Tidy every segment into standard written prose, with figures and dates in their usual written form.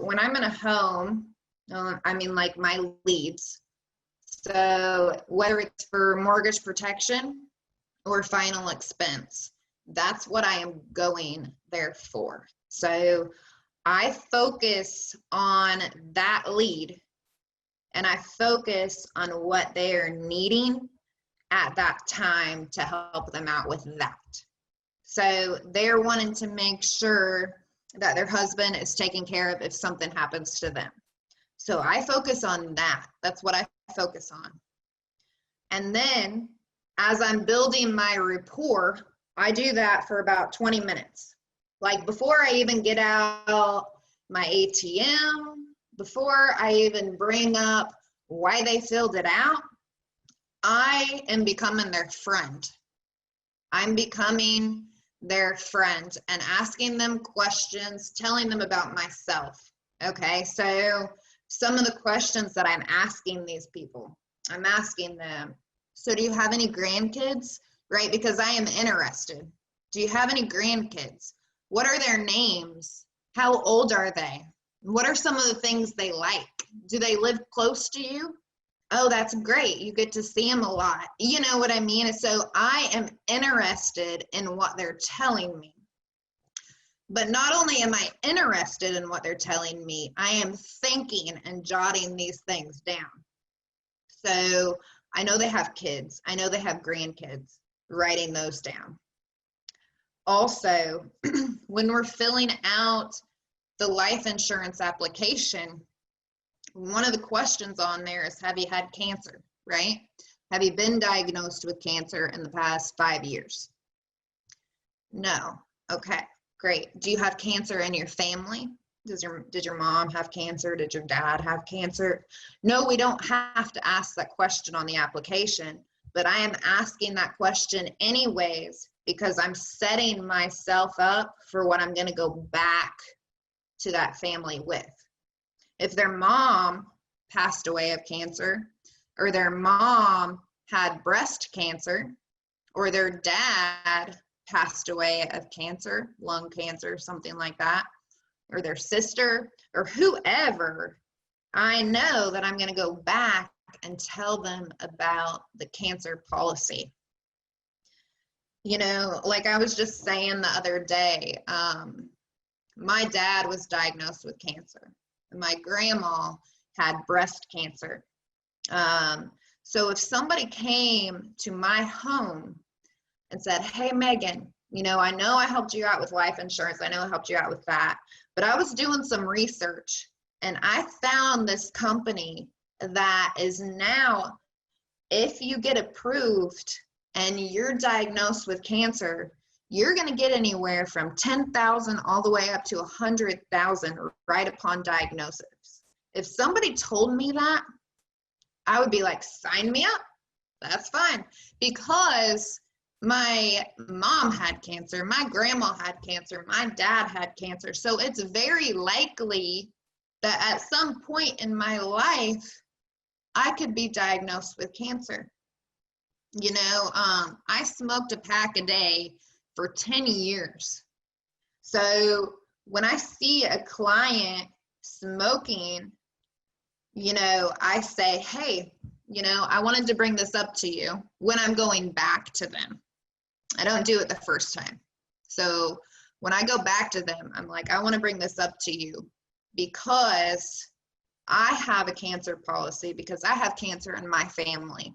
when I'm in a home, I mean, like my leads. So whether it's for mortgage protection or final expense, that's what I am going there for. So I focus on that lead and I focus on what they are needing at that time to help them out with that. So they're wanting to make sure that their husband is taken care of if something happens to them. So I focus on that. That's what I focus on. And then as I'm building my rapport, I do that for about 20 minutes. Like before I even get out my ATM, before I even bring up why they filled it out, I am becoming their friend. I'm becoming their friend and asking them questions, telling them about myself. Okay, so some of the questions that I'm asking these people, I'm asking them, so do you have any grandkids? Right, because I am interested. Do you have any grandkids? What are their names? How old are they? What are some of the things they like? Do they live close to you? Oh, that's great. You get to see them a lot. You know what I mean? So I am interested in what they're telling me. But not only am I interested in what they're telling me, I am thinking and jotting these things down. So I know they have kids. I know they have grandkids. Writing those down. Also, when we're filling out the life insurance application, one of the questions on there is, have you had cancer, right? Have you been diagnosed with cancer in the past 5 years? No. Okay, great. Do you have cancer in your family? Did your mom have cancer? Did your dad have cancer? No, we don't have to ask that question on the application, but I am asking that question anyways because I'm setting myself up for what I'm going to go back to that family with. If their mom passed away of cancer, or their mom had breast cancer, or their dad passed away of cancer, lung cancer, something like that, or their sister, or whoever, I know that I'm going to go back and tell them about the cancer policy. You know, like I was just saying the other day, my dad was diagnosed with cancer. My grandma had breast cancer. So if somebody came to my home and said, hey, Megan, you know I helped you out with life insurance. I know I helped you out with that. But I was doing some research and I found this company that is now, if you get approved and you're diagnosed with cancer, you're going to get anywhere from $10,000 all the way up to $100,000 right upon diagnosis. If somebody told me that, I would be like, sign me up. That's fine. Because my mom had cancer, my grandma had cancer, my dad had cancer. So it's very likely that at some point in my life, I could be diagnosed with cancer. You know, I smoked a pack a day for 10 years. So when I see a client smoking, you know, I say, hey, you know, I wanted to bring this up to you when I'm going back to them. I don't do it the first time. So when I go back to them, I'm like, I want to bring this up to you because I have a cancer policy, because I have cancer in my family.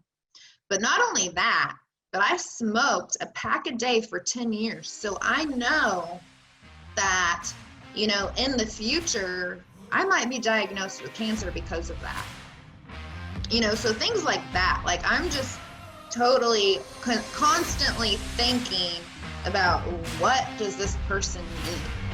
But not only that, but I smoked a pack a day for 10 years. So I know that, you know, in the future, I might be diagnosed with cancer because of that. You know, so things like that, like I'm just totally constantly thinking about what does this person need?